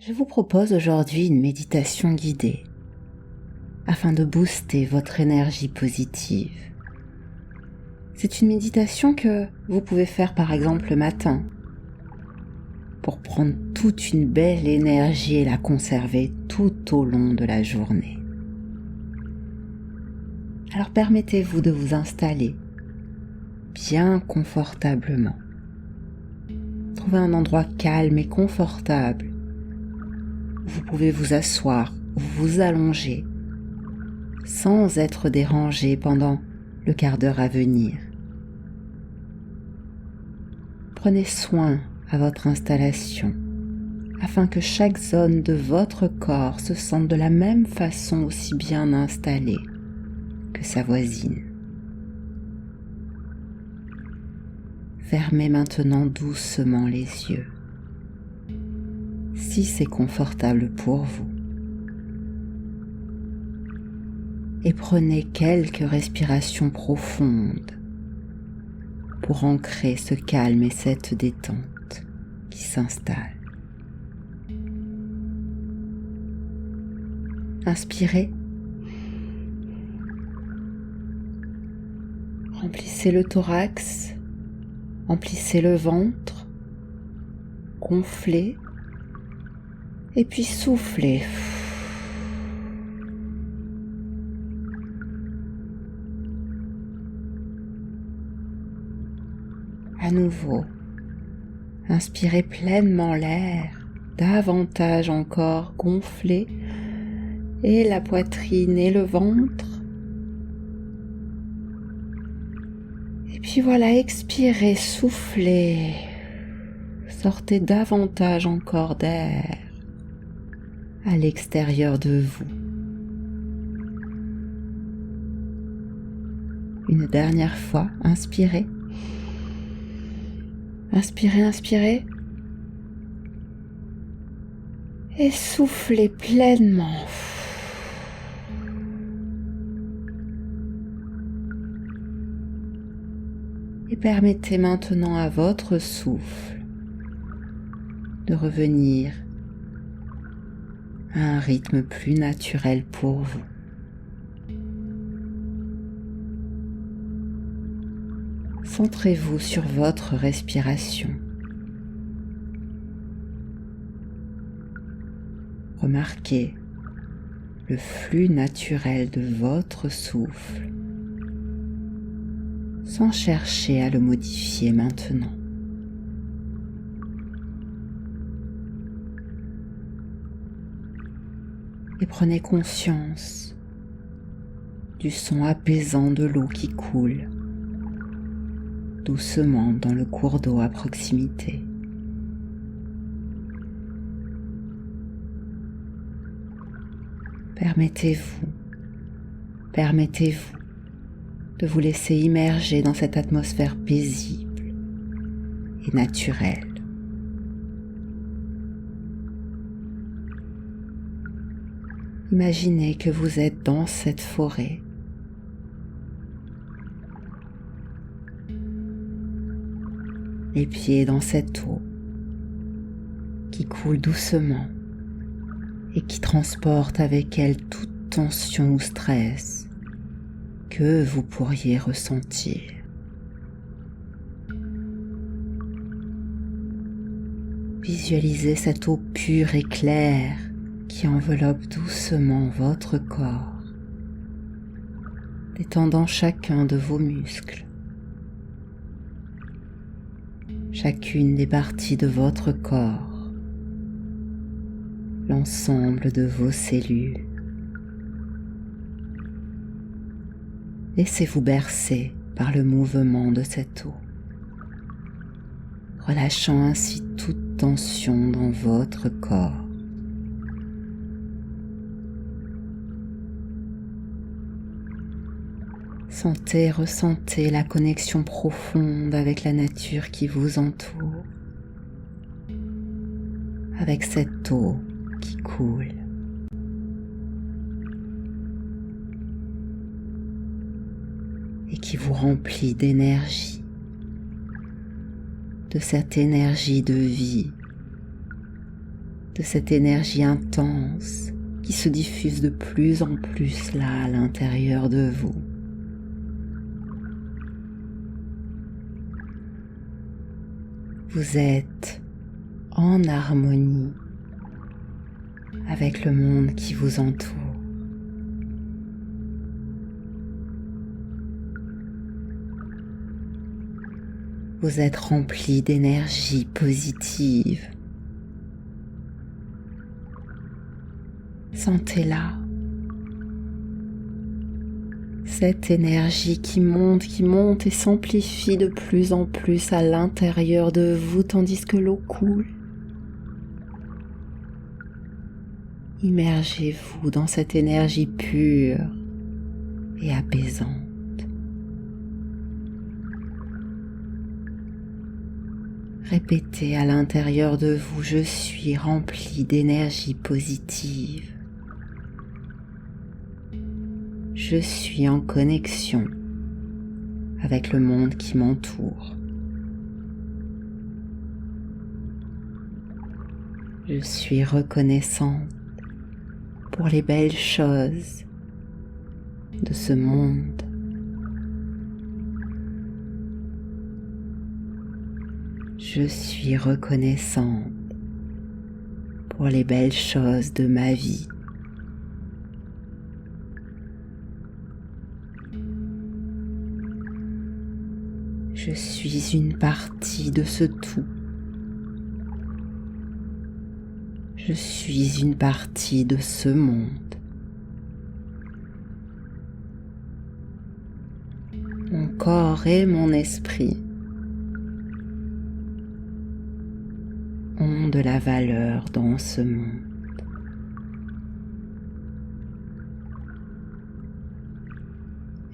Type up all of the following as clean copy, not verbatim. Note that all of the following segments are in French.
Je vous propose aujourd'hui une méditation guidée afin de booster votre énergie positive. C'est une méditation que vous pouvez faire par exemple le matin pour prendre toute une belle énergie et la conserver tout au long de la journée. Alors permettez-vous de vous installer bien confortablement. Trouvez un endroit calme et confortable. Vous pouvez vous asseoir ou vous allonger sans être dérangé pendant le quart d'heure à venir. Prenez soin à votre installation afin que chaque zone de votre corps se sente de la même façon aussi bien installée que sa voisine. Fermez maintenant doucement les yeux, si c'est confortable pour vous. Et prenez quelques respirations profondes pour ancrer ce calme et cette détente qui s'installe. Inspirez. Remplissez le thorax, remplissez le ventre, gonflez et puis soufflez. À nouveau, inspirez pleinement l'air, davantage encore, gonflez et la poitrine et le ventre. Et puis voilà, expirez, soufflez, sortez davantage encore d'air à l'extérieur de vous. Une dernière fois, inspirez. Inspirez, inspirez. Et soufflez pleinement. Et permettez maintenant à votre souffle de revenir à un rythme plus naturel pour vous. Centrez-vous sur votre respiration. Remarquez le flux naturel de votre souffle sans chercher à le modifier maintenant. Et prenez conscience du son apaisant de l'eau qui coule doucement dans le cours d'eau à proximité. Permettez-vous de vous laisser immerger dans cette atmosphère paisible et naturelle. Imaginez que vous êtes dans cette forêt. Les pieds dans cette eau qui coule doucement et qui transporte avec elle toute tension ou stress que vous pourriez ressentir. Visualisez cette eau pure et claire qui enveloppe doucement votre corps, détendant chacun de vos muscles, chacune des parties de votre corps, l'ensemble de vos cellules. Laissez-vous bercer par le mouvement de cette eau, relâchant ainsi toute tension dans votre corps. Sentez, ressentez la connexion profonde avec la nature qui vous entoure, avec cette eau qui coule. Et qui vous remplit d'énergie, de cette énergie de vie de cette énergie intense qui se diffuse de plus en plus là à l'intérieur de vous. Vous êtes en harmonie avec le monde qui vous entoure. Vous êtes rempli d'énergie positive. Sentez-la. Cette énergie qui monte et s'amplifie de plus en plus à l'intérieur de vous tandis que l'eau coule. Immergez-vous dans cette énergie pure et apaisante. Répétez à l'intérieur de vous, je suis rempli d'énergie positive. Je suis en connexion avec le monde qui m'entoure. Je suis reconnaissante pour les belles choses de ce monde. Je suis reconnaissante pour les belles choses de ma vie. Je suis une partie de ce tout. Je suis une partie de ce monde. Mon corps et mon esprit ont de la valeur dans ce monde.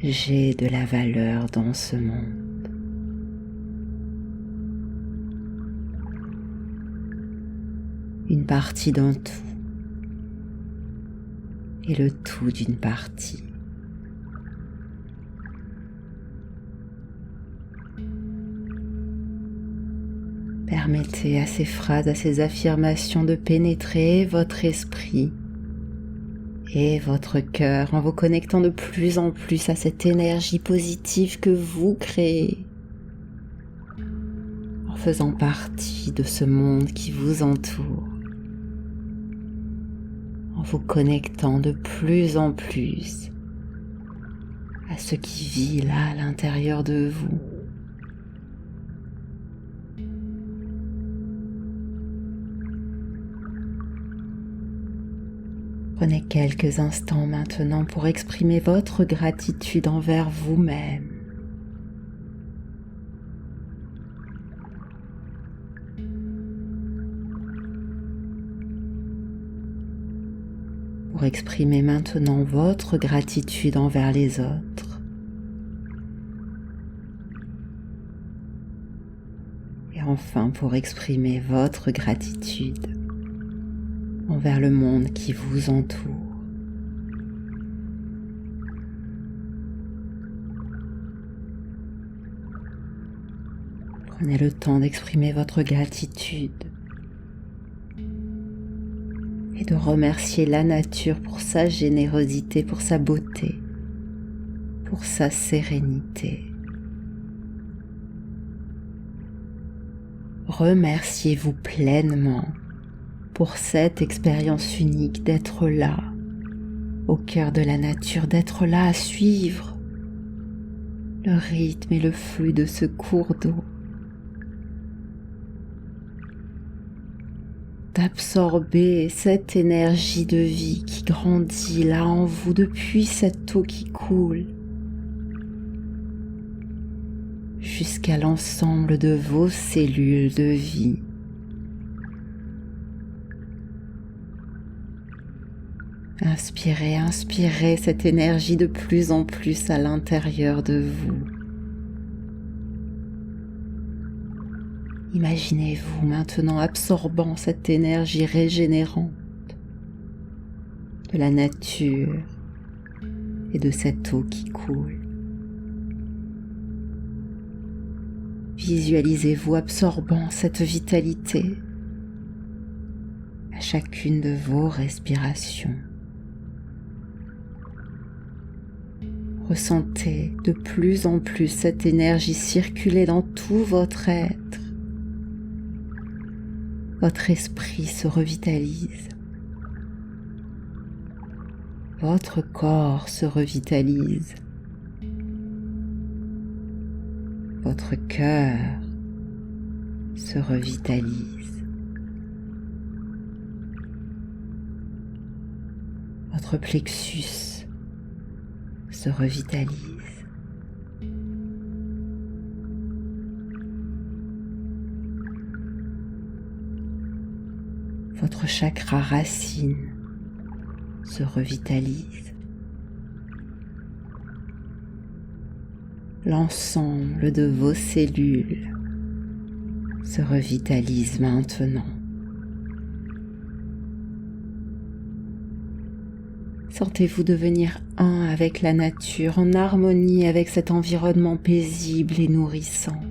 J'ai de la valeur dans ce monde. Une partie d'un tout et le tout d'une partie. Permettez à ces phrases, à ces affirmations de pénétrer votre esprit et votre cœur en vous connectant de plus en plus à cette énergie positive que vous créez, en faisant partie de ce monde qui vous entoure, en vous connectant de plus en plus à ce qui vit là à l'intérieur de vous. Prenez quelques instants maintenant pour exprimer votre gratitude envers vous-même. Pour exprimer maintenant votre gratitude envers les autres. Et enfin pour exprimer votre gratitude envers le monde qui vous entoure. Prenez le temps d'exprimer votre gratitude et de remercier la nature pour sa générosité, pour sa beauté, pour sa sérénité. Remerciez-vous pleinement pour cette expérience unique d'être là, au cœur de la nature, d'être là à suivre le rythme et le flux de ce cours d'eau, d'absorber cette énergie de vie qui grandit là en vous depuis cette eau qui coule jusqu'à l'ensemble de vos cellules de vie. Inspirez, inspirez cette énergie de plus en plus à l'intérieur de vous. Imaginez-vous maintenant absorbant cette énergie régénérante de la nature et de cette eau qui coule. Visualisez-vous absorbant cette vitalité à chacune de vos respirations. Ressentez de plus en plus cette énergie circuler dans tout votre être. Votre esprit se revitalise. Votre corps se revitalise. Votre cœur se revitalise. Votre plexus se revitalise. Votre chakra racine se revitalise. L'ensemble de vos cellules se revitalise maintenant. Sentez-vous devenir un avec la nature, en harmonie avec cet environnement paisible et nourrissant.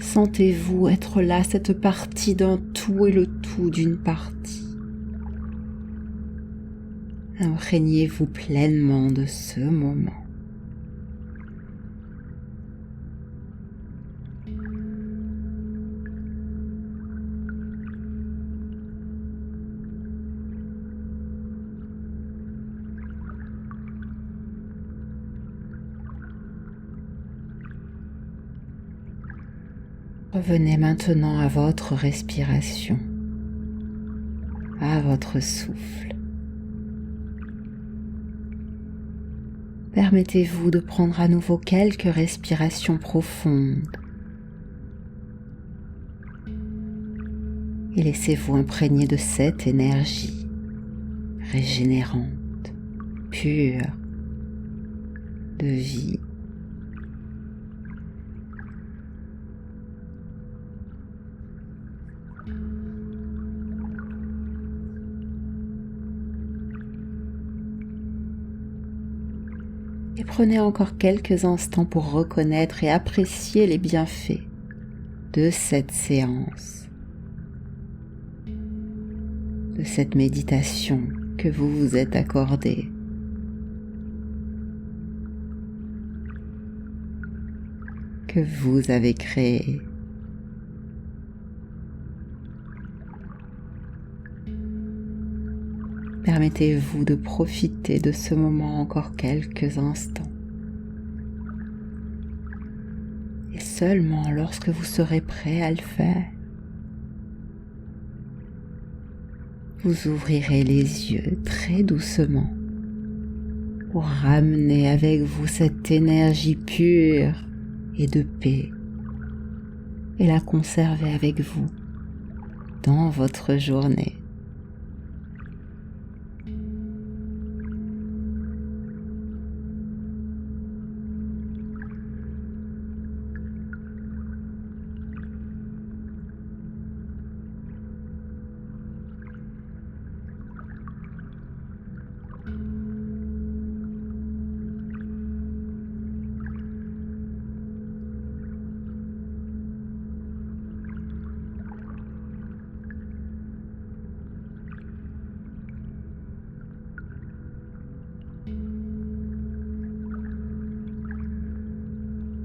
Sentez-vous être là, cette partie d'un tout et le tout d'une partie. Imprégnez-vous pleinement de ce moment. Revenez maintenant à votre respiration, à votre souffle. Permettez-vous de prendre à nouveau quelques respirations profondes et laissez-vous imprégner de cette énergie régénérante, pure, de vie. Et prenez encore quelques instants pour reconnaître et apprécier les bienfaits de cette séance, de cette méditation que vous vous êtes accordée. Que vous avez créée. Permettez-vous de profiter de ce moment encore quelques instants. Et seulement lorsque vous serez prêt à le faire, vous ouvrirez les yeux très doucement pour ramener avec vous cette énergie pure et de paix et la conserver avec vous dans votre journée.